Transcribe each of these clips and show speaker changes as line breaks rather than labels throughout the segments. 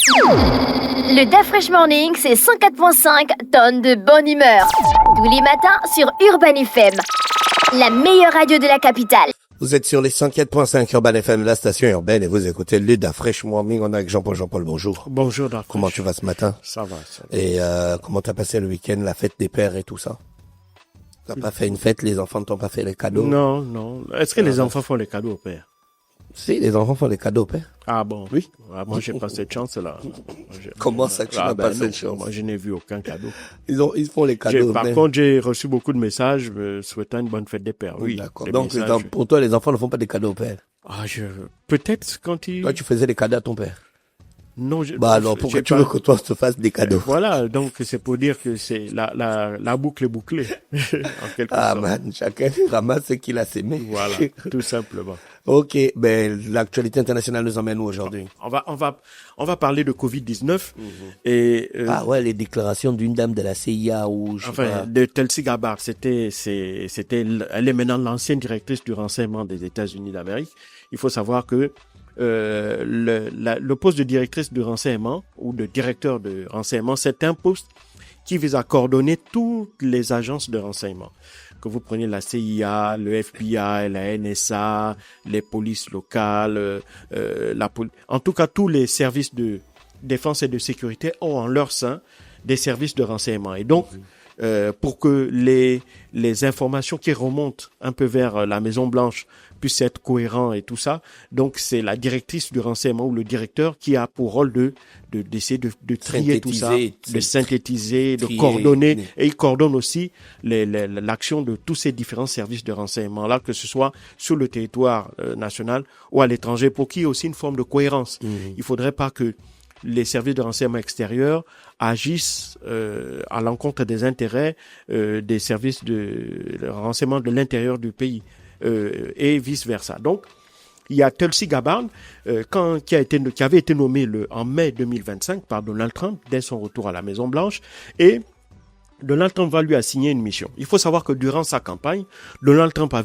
Le DAF Fresh Morning, c'est 104.5 tonnes de bonne humeur. Tous les matins sur Urban FM, la meilleure radio de la capitale.
Vous êtes sur les 104.5 Urban FM, la station urbaine, et vous écoutez le DAF Fresh Morning. On est avec Jean-Paul. Jean-Paul, bonjour.
Bonjour, Dark.
Comment tu vas ce matin?
Ça va.
Et comment t'as passé le week-end, la fête des pères et tout ça? T'as pas fait une fête, les enfants ne t'ont pas fait les cadeaux?
Non. Est-ce que les enfants font les cadeaux au père?
Si, les enfants font les cadeaux au père.
Ah bon?
Oui.
Ah, moi, j'ai pas cette chance-là.
Comment ça, tu n'as pas cette chance?
Moi, je n'ai vu aucun cadeau.
Ils font les cadeaux.
Par contre, j'ai reçu beaucoup de messages me souhaitant une bonne fête des pères. Oui.
D'accord. Donc, pour toi, les enfants ne font pas des cadeaux au père?
Peut-être quand ils...
Toi, tu faisais des cadeaux à ton père?
Non,
alors, pourquoi tu veux que toi, te fasses des cadeaux?
Voilà. Donc, c'est pour dire que c'est la boucle est bouclée. En quelque sorte.
Man, chacun ramasse ce qu'il a sémé.
Voilà. Tout simplement.
Ok, l'actualité internationale nous emmène où aujourd'hui?
On va parler de Covid-19 et
les déclarations d'une dame de la CIA
de Tulsi Gabbard. Elle est maintenant l'ancienne directrice du renseignement des États-Unis d'Amérique. Il faut savoir que le poste de directrice de renseignement ou de directeur de renseignement, c'est un poste qui vise à coordonner toutes les agences de renseignement. Que vous preniez la CIA, le FBI, la NSA, les polices locales, en tout cas tous les services de défense et de sécurité ont en leur sein des services de renseignement. Et donc, pour que les informations qui remontent un peu vers la Maison Blanche puissent être cohérents et tout ça, donc c'est la directrice du renseignement ou le directeur qui a pour rôle d'essayer de trier tout ça, de synthétiser, de coordonner, et il coordonne aussi l'action de tous ces différents services de renseignement là, que ce soit sur le territoire national ou à l'étranger, pour qu'il y ait aussi une forme de cohérence. Il faudrait pas que les services de renseignement extérieurs agissent à l'encontre des intérêts des services de renseignement de l'intérieur du pays et vice-versa. Donc, il y a Tulsi Gabbard qui avait été nommé en mai 2025 par Donald Trump dès son retour à la Maison-Blanche, et Donald Trump va lui assigner une mission. Il faut savoir que durant sa campagne, Donald Trump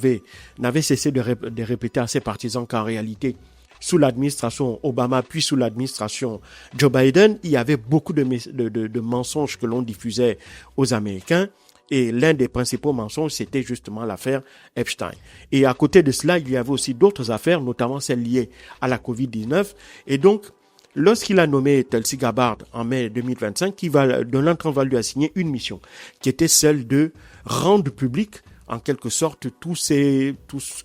n'avait cessé de répéter à ses partisans qu'en réalité, sous l'administration Obama, puis sous l'administration Joe Biden, il y avait beaucoup de mensonges que l'on diffusait aux Américains. Et l'un des principaux mensonges, c'était justement l'affaire Epstein. Et à côté de cela, il y avait aussi d'autres affaires, notamment celles liées à la COVID-19. Et donc, lorsqu'il a nommé Tulsi Gabbard en mai 2025, Donald Trump va lui assigner une mission, qui était celle de rendre public en quelque sorte tout ce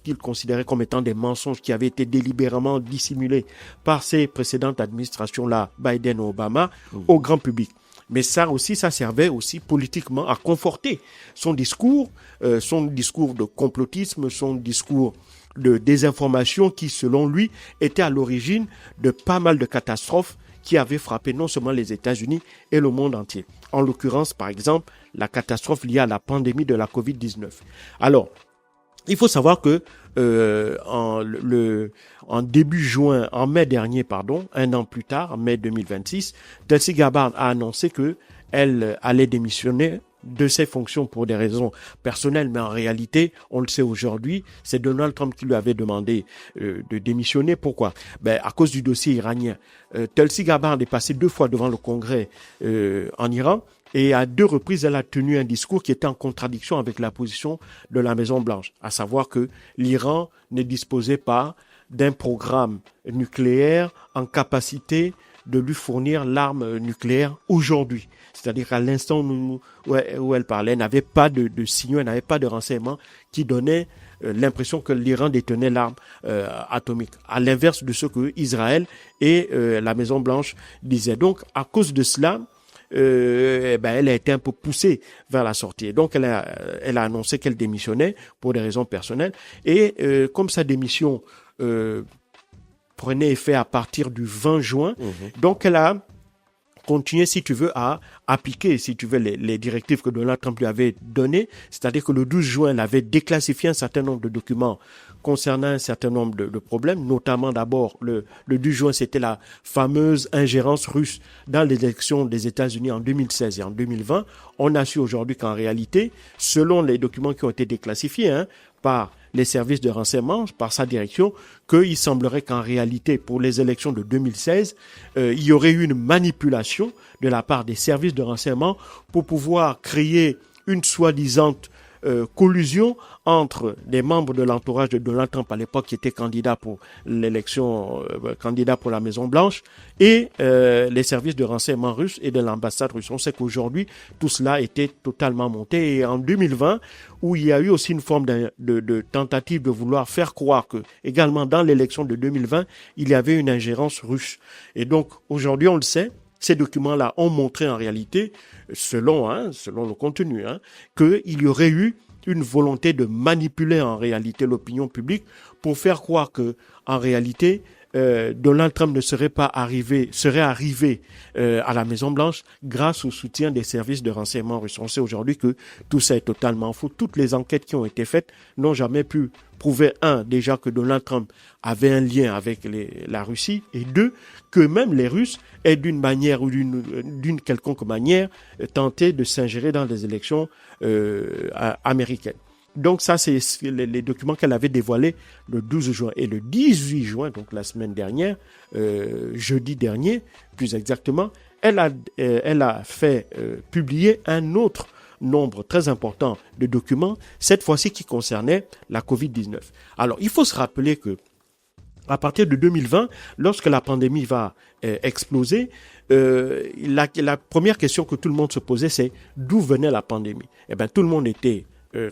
qu'il considérait comme étant des mensonges qui avaient été délibérément dissimulés par ces précédentes administrations-là, Biden ou Obama, au grand public. Mais ça servait aussi politiquement à conforter son discours de complotisme, son discours de désinformation qui, selon lui, était à l'origine de pas mal de catastrophes qui avaient frappé non seulement les États-Unis et le monde entier. En l'occurrence, par exemple, la catastrophe liée à la pandémie de la COVID-19. Alors, il faut savoir que en mai dernier, un an plus tard, en mai 2026, Tulsi Gabbard a annoncé que elle allait démissionner de ses fonctions pour des raisons personnelles, mais en réalité, on le sait aujourd'hui, c'est Donald Trump qui lui avait demandé de démissionner. Pourquoi? À cause du dossier iranien. Tulsi Gabbard est passée 2 fois devant le Congrès en Iran. Et à 2 reprises, elle a tenu un discours qui était en contradiction avec la position de la Maison-Blanche, à savoir que l'Iran ne disposait pas d'un programme nucléaire en capacité de lui fournir l'arme nucléaire aujourd'hui. C'est-à-dire qu'à l'instant où elle parlait, elle n'avait pas de signaux, elle n'avait pas de renseignements qui donnaient l'impression que l'Iran détenait l'arme atomique, à l'inverse de ce que Israël et la Maison-Blanche disaient. Donc, à cause de cela, elle a été un peu poussée vers la sortie. Et donc, elle a annoncé qu'elle démissionnait pour des raisons personnelles. Et comme sa démission prenait effet à partir du 20 juin, donc elle a continué, si tu veux, à appliquer, si tu veux, les directives que Donald Trump lui avait données. C'est-à-dire que le 12 juin, elle avait déclassifié un certain nombre de documents concernant un certain nombre de problèmes, notamment d'abord, le 12 juin, c'était la fameuse ingérence russe dans les élections des États-Unis en 2016 et en 2020. On a su aujourd'hui qu'en réalité, selon les documents qui ont été déclassifiés, par les services de renseignement, par sa direction, qu'il semblerait qu'en réalité, pour les élections de 2016, il y aurait eu une manipulation de la part des services de renseignement pour pouvoir créer une soi-disant collusion entre des membres de l'entourage de Donald Trump à l'époque qui étaient candidats pour l'élection, candidats pour la Maison Blanche, et les services de renseignement russes et de l'ambassade russe. On sait qu'aujourd'hui, tout cela était totalement monté. Et en 2020, où il y a eu aussi une forme de tentative de vouloir faire croire que, également dans l'élection de 2020, il y avait une ingérence russe. Et donc, aujourd'hui, on le sait, ces documents-là ont montré en réalité, selon le contenu, qu'il y aurait eu une volonté de manipuler en réalité l'opinion publique pour faire croire que, en réalité, Donald Trump serait arrivé à la Maison Blanche grâce au soutien des services de renseignement russes. On sait aujourd'hui que tout ça est totalement faux. Toutes les enquêtes qui ont été faites n'ont jamais pu prouver, déjà que Donald Trump avait un lien avec la Russie, et deux, que même les Russes aient d'une manière ou d'une quelconque manière tenté de s'ingérer dans les élections américaines. Donc ça, c'est les documents qu'elle avait dévoilés le 12 juin. Et le 18 juin, donc la semaine dernière, jeudi dernier, plus exactement, elle a fait publier un autre nombre très important de documents, cette fois-ci qui concernait la COVID-19. Alors, il faut se rappeler que à partir de 2020, lorsque la pandémie va exploser, la première question que tout le monde se posait, c'est d'où venait la pandémie? Eh bien, tout le monde était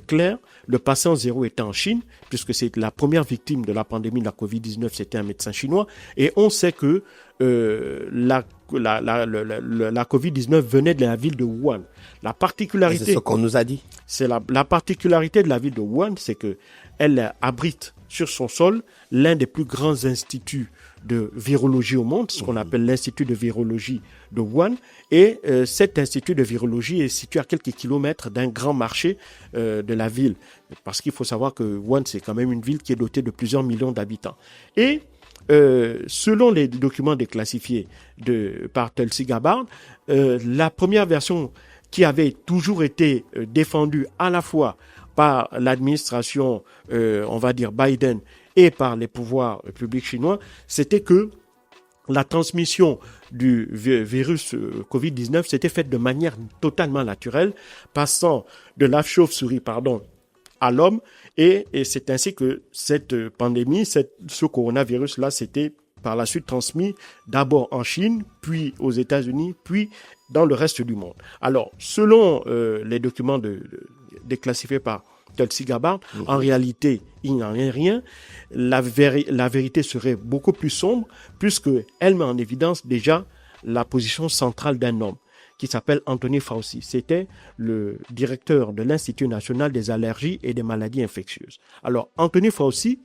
clair. Le patient zéro était en Chine, puisque c'est la première victime de la pandémie de la COVID-19, c'était un médecin chinois. Et on sait que la COVID-19 venait de la ville de Wuhan. La particularité,
c'est ce qu'on nous a dit.
C'est la particularité de la ville de Wuhan, c'est que elle abrite sur son sol l'un des plus grands instituts de virologie au monde, ce qu'on appelle l'Institut de virologie de Wuhan. Et cet institut de virologie est situé à quelques kilomètres d'un grand marché de la ville. Parce qu'il faut savoir que Wuhan, c'est quand même une ville qui est dotée de plusieurs millions d'habitants. Et selon les documents déclassifiés par Tulsi Gabbard, la première version qui avait toujours été défendue à la fois par l'administration, on va dire Biden, et par les pouvoirs publics chinois, c'était que la transmission du virus COVID-19 s'était faite de manière totalement naturelle, passant de la chauve-souris, à l'homme, et c'est ainsi que cette pandémie, ce coronavirus-là, s'était par la suite transmis d'abord en Chine, puis aux États-Unis, puis dans le reste du monde. Alors, selon les documents déclassifiés par Tulsi Gabbard, en réalité, il n'en est rien. La vérité serait beaucoup plus sombre, puisqu'elle met en évidence déjà la position centrale d'un homme qui s'appelle Anthony Fauci. C'était le directeur de l'Institut national des allergies et des maladies infectieuses. Alors, Anthony Fauci,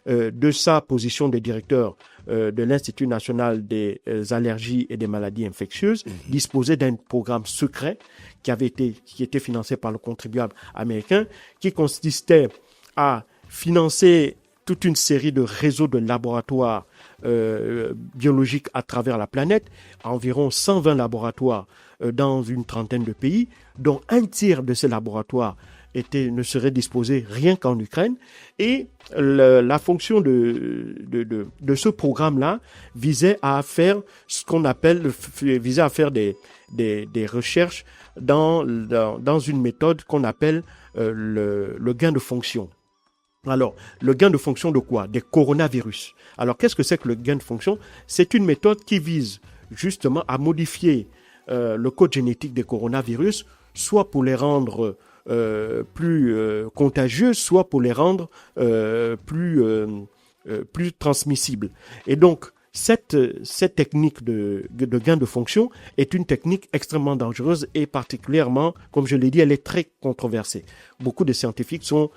de sa position de directeur de l'Institut national des allergies et des maladies infectieuses, disposait d'un programme secret qui était financé par le contribuable américain, qui consistait à financer toute une série de réseaux de laboratoires biologiques à travers la planète, environ 120 laboratoires dans une trentaine de pays, dont un tiers de ces laboratoires ne serait disposé rien qu'en Ukraine. Et la fonction de ce programme-là visait à faire ce qu'on appelle, des recherches dans une méthode qu'on appelle le gain de fonction. Alors, le gain de fonction de quoi? Des coronavirus. Alors, qu'est-ce que c'est que le gain de fonction? C'est une méthode qui vise justement à modifier le code génétique des coronavirus, soit pour les rendre plus contagieux, soit pour les rendre plus transmissibles. Et donc, cette technique de gain de fonction est une technique extrêmement dangereuse et particulièrement, comme je l'ai dit, elle est très controversée. Beaucoup de scientifiques sont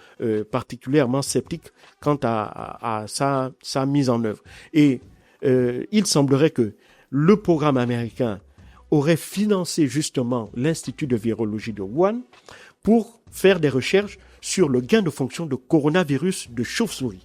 particulièrement sceptiques quant à sa mise en œuvre. Et il semblerait que le programme américain aurait financé justement l'Institut de virologie de Wuhan pour faire des recherches sur le gain de fonction de coronavirus de chauve-souris.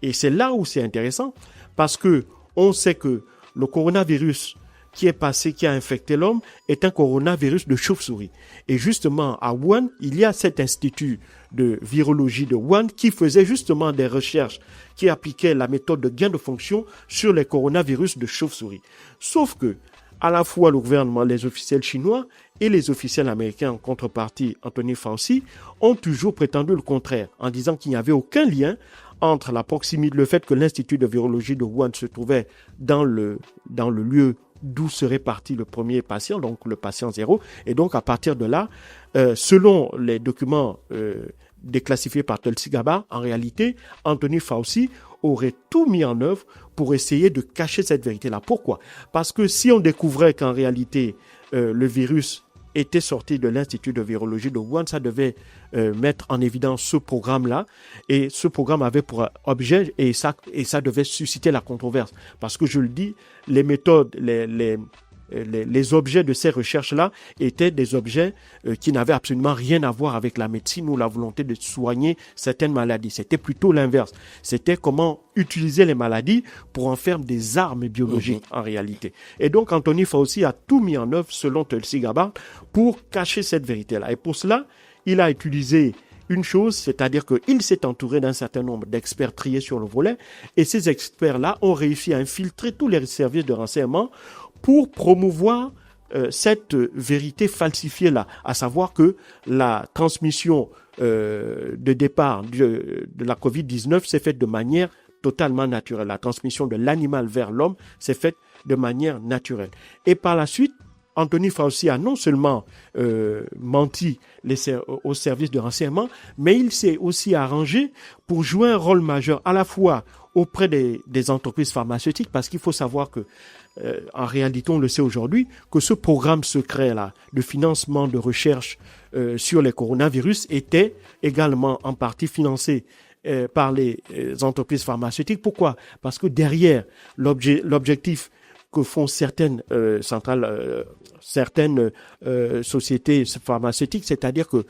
Et c'est là où c'est intéressant, parce que on sait que le coronavirus qui a infecté l'homme est un coronavirus de chauve-souris. Et justement, à Wuhan, il y a cet institut de virologie de Wuhan qui faisait justement des recherches qui appliquaient la méthode de gain de fonction sur les coronavirus de chauve-souris. Sauf que, à la fois le gouvernement, les officiels chinois et les officiels américains en contrepartie, Anthony Fauci, ont toujours prétendu le contraire, en disant qu'il n'y avait aucun lien entre la proximité, le fait que l'Institut de virologie de Wuhan se trouvait dans le lieu d'où serait parti le premier patient, donc le patient zéro. Et donc, à partir de là, selon les documents déclassifiés par Tulsi Gabbard, en réalité, Anthony Fauci aurait tout mis en œuvre pour essayer de cacher cette vérité-là. Pourquoi ? Parce que si on découvrait qu'en réalité, le virus était sorti de l'Institut de virologie de Wuhan, ça devait mettre en évidence ce programme-là. Et ce programme avait pour objet, et ça devait susciter la controverse. Parce que je le dis, les méthodes, les objets de ces recherches-là étaient des objets qui n'avaient absolument rien à voir avec la médecine ou la volonté de soigner certaines maladies. C'était plutôt l'inverse. C'était comment utiliser les maladies pour en faire des armes biologiques en réalité. Et donc Anthony Fauci a tout mis en œuvre, selon Tulsi Gabbard, pour cacher cette vérité-là. Et pour cela, il a utilisé une chose, c'est-à-dire qu'il s'est entouré d'un certain nombre d'experts triés sur le volet, et ces experts-là ont réussi à infiltrer tous les services de renseignement pour promouvoir cette vérité falsifiée-là, à savoir que la transmission de départ de la COVID-19 s'est faite de manière totalement naturelle. La transmission de l'animal vers l'homme s'est faite de manière naturelle. Et par la suite, Anthony Fauci a non seulement menti aux services de renseignement, mais il s'est aussi arrangé pour jouer un rôle majeur à la fois auprès des entreprises pharmaceutiques, parce qu'il faut savoir que en réalité, on le sait aujourd'hui, que ce programme secret-là de financement de recherche sur les coronavirus était également en partie financé par les entreprises pharmaceutiques. Pourquoi ? Parce que derrière l'objectif que font certaines sociétés pharmaceutiques, c'est-à-dire que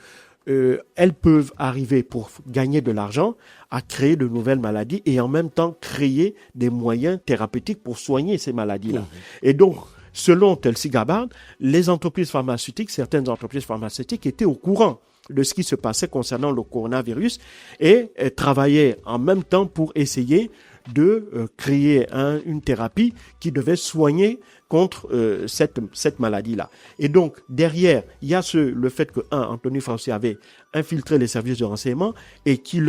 elles peuvent arriver, pour gagner de l'argent, à créer de nouvelles maladies et en même temps créer des moyens thérapeutiques pour soigner ces maladies-là. Et donc, selon Tulsi Gabbard, certaines entreprises pharmaceutiques étaient au courant de ce qui se passait concernant le coronavirus et travaillaient en même temps pour essayer de créer une thérapie qui devait soigner contre cette maladie-là. Et donc, derrière, il y a le fait que, Anthony Fauci avait infiltré les services de renseignement et qu'il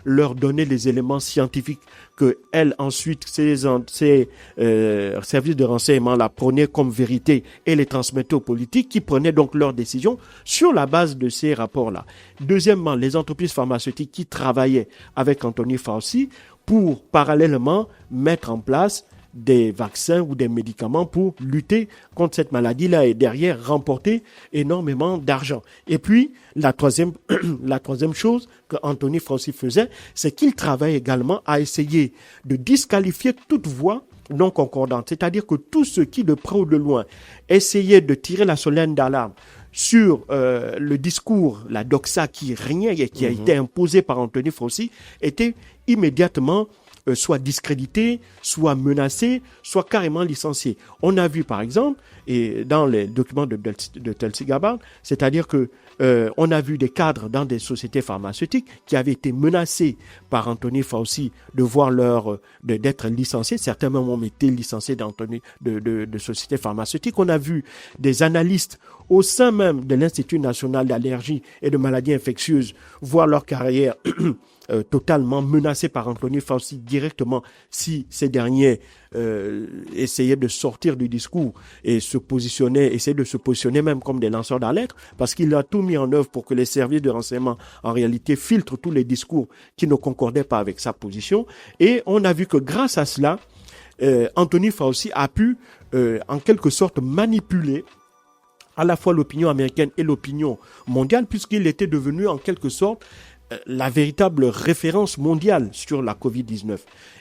leur donnait les éléments scientifiques que ensuite, ces services de renseignement la prenaient comme vérité et les transmettaient aux politiques qui prenaient donc leurs décisions sur la base de ces rapports-là. Deuxièmement, les entreprises pharmaceutiques qui travaillaient avec Anthony Fauci pour parallèlement mettre en place des vaccins ou des médicaments pour lutter contre cette maladie-là et derrière remporter énormément d'argent. Et puis, la troisième chose que Anthony Fauci faisait, c'est qu'il travaille également à essayer de disqualifier toute voix non concordante. C'est-à-dire que tous ceux qui, de près ou de loin, essayaient de tirer la sonnette d'alarme sur le discours, la doxa qui régnait et qui a été imposée par Anthony Fauci, étaient immédiatement soit discrédité, soit menacé, soit carrément licencié. On a vu par exemple, et dans les documents de Tulsi Gabbard, c'est-à-dire que on a vu des cadres dans des sociétés pharmaceutiques qui avaient été menacés par Anthony Fauci de voir d'être licenciés. Certains même ont été licenciés de sociétés pharmaceutiques. On a vu des analystes au sein même de l'Institut national d'allergie et de maladies infectieuses voir leur carrière totalement menacée par Anthony Fauci directement si ces derniers essayaient de sortir du discours et essayer de se positionner même comme des lanceurs d'alerte, parce qu'il a tout mis en œuvre pour que les services de renseignement en réalité filtrent tous les discours qui ne concordaient pas avec sa position. Et on a vu que grâce à cela, Anthony Fauci a pu en quelque sorte manipuler à la fois l'opinion américaine et l'opinion mondiale, puisqu'il était devenu en quelque sorte la véritable référence mondiale sur la COVID-19.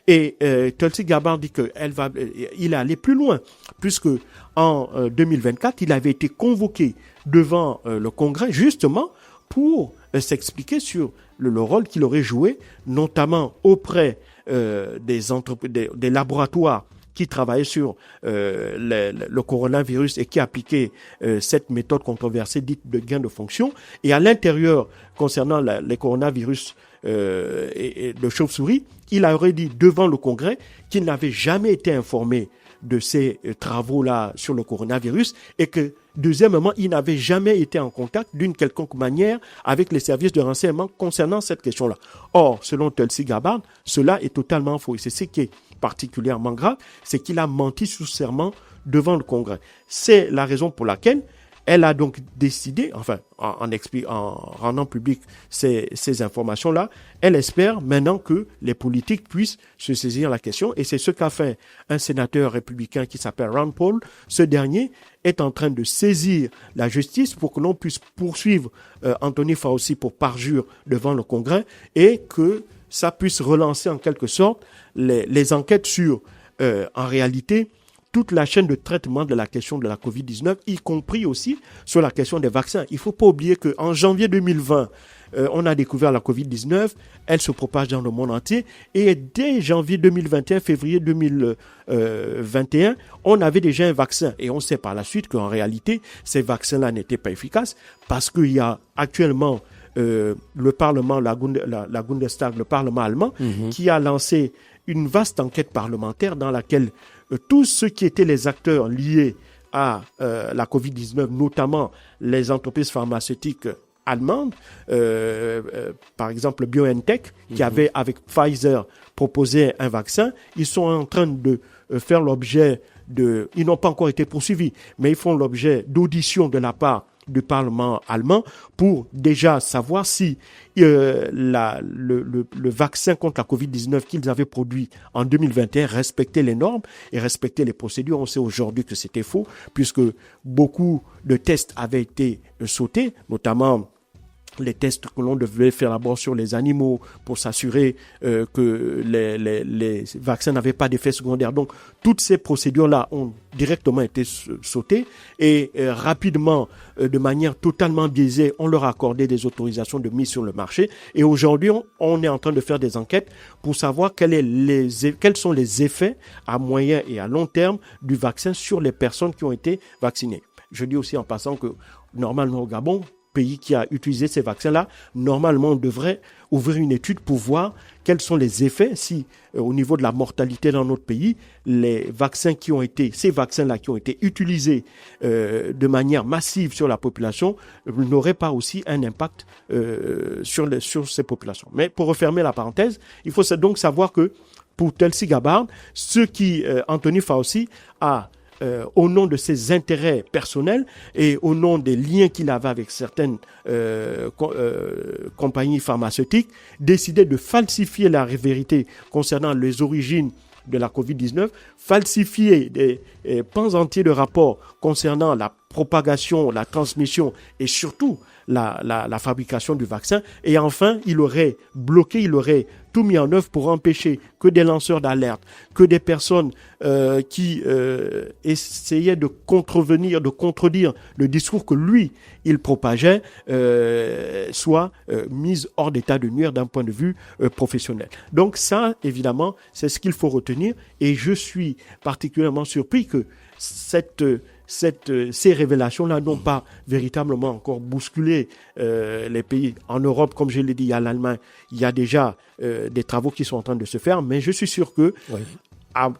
Et Tulsi Gabbard dit qu'il est allé plus loin, puisque en 2024, il avait été convoqué devant le Congrès justement pour s'expliquer sur le rôle qu'il aurait joué, notamment auprès des laboratoires qui travaillait sur le coronavirus et qui appliquait cette méthode controversée dite de gain de fonction. Et à l'intérieur, concernant les coronavirus et de chauve-souris, il aurait dit devant le Congrès qu'il n'avait jamais été informé de ces travaux-là sur le coronavirus et que, deuxièmement, il n'avait jamais été en contact d'une quelconque manière avec les services de renseignement concernant cette question-là. Or, selon Tulsi Gabbard, cela est totalement faux. Et c'est ce qui est particulièrement grave, c'est qu'il a menti sous serment devant le Congrès. C'est la raison pour laquelle elle a donc décidé, enfin, en rendant public ces informations-là, elle espère maintenant que les politiques puissent se saisir de la question. Et c'est ce qu'a fait un sénateur républicain qui s'appelle Rand Paul. Ce dernier est en train de saisir la justice pour que l'on puisse poursuivre Anthony Fauci pour parjure devant le Congrès et que ça puisse relancer en quelque sorte les enquêtes sur, en réalité, toute la chaîne de traitement de la question de la COVID-19, y compris aussi sur la question des vaccins. Il ne faut pas oublier qu'en janvier 2020, on a découvert la COVID-19, elle se propage dans le monde entier, et dès janvier 2021, février 2021, on avait déjà un vaccin. Et on sait par la suite qu'en réalité, ces vaccins-là n'étaient pas efficaces parce qu'il y a actuellement le Parlement, la Bundestag, le Parlement allemand, qui a lancé une vaste enquête parlementaire dans laquelle tous ceux qui étaient les acteurs liés à la COVID-19, notamment les entreprises pharmaceutiques allemandes, par exemple BioNTech, qui avait avec Pfizer proposé un vaccin, ils sont en train de faire l'objet ils n'ont pas encore été poursuivis, mais ils font l'objet d'auditions de la part du Parlement allemand pour déjà savoir si le vaccin contre la COVID-19 qu'ils avaient produit en 2021 respectait les normes et respectait les procédures. On sait aujourd'hui que c'était faux puisque beaucoup de tests avaient été sautés, notamment les tests que l'on devait faire d'abord sur les animaux pour s'assurer que les vaccins n'avaient pas d'effets secondaires. Donc, toutes ces procédures-là ont directement été sautées et rapidement, de manière totalement biaisée, on leur a accordé des autorisations de mise sur le marché. Et aujourd'hui, on est en train de faire des enquêtes pour savoir quels sont les effets à moyen et à long terme du vaccin sur les personnes qui ont été vaccinées. Je dis aussi en passant que normalement au Gabon, pays qui a utilisé ces vaccins-là, normalement, on devrait ouvrir une étude pour voir quels sont les effets si, au niveau de la mortalité dans notre pays, ces vaccins-là qui ont été utilisés de manière massive sur la population n'auraient pas aussi un impact sur ces populations. Mais pour refermer la parenthèse, il faut donc savoir que pour Tulsi Gabbard, Anthony Fauci a au nom de ses intérêts personnels et au nom des liens qu'il avait avec certaines compagnies pharmaceutiques, décidé de falsifier la vérité concernant les origines de la COVID-19, falsifier des pans entiers de rapports concernant la propagation, la transmission et surtout la fabrication du vaccin. Et enfin, il aurait tout mis en œuvre pour empêcher que des lanceurs d'alerte, que des personnes qui essayaient de contredire le discours que lui, il propageait, soient mises hors d'état de nuire d'un point de vue professionnel. Donc ça, évidemment, c'est ce qu'il faut retenir. Et je suis particulièrement surpris que ces révélations-là n'ont pas véritablement encore bousculé les pays. En Europe, comme je l'ai dit, il y a l'Allemagne, il y a déjà des travaux qui sont en train de se faire, mais je suis sûr que à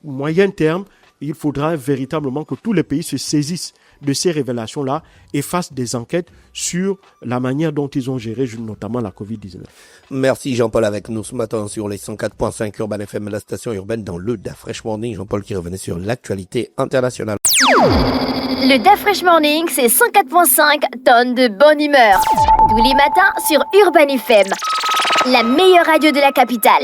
moyen terme, il faudra véritablement que tous les pays se saisissent de ces révélations-là et fassent des enquêtes sur la manière dont ils ont géré notamment la COVID-19.
Merci Jean-Paul avec nous ce matin sur les 104.5 Urban FM, la station urbaine dans le DaFresh Morning. Jean-Paul qui revenait sur l'actualité internationale.
Le DaFresh Morning, c'est 104.5 tonnes de bonne humeur. Tous les matins sur Urban FM, la meilleure radio de la capitale.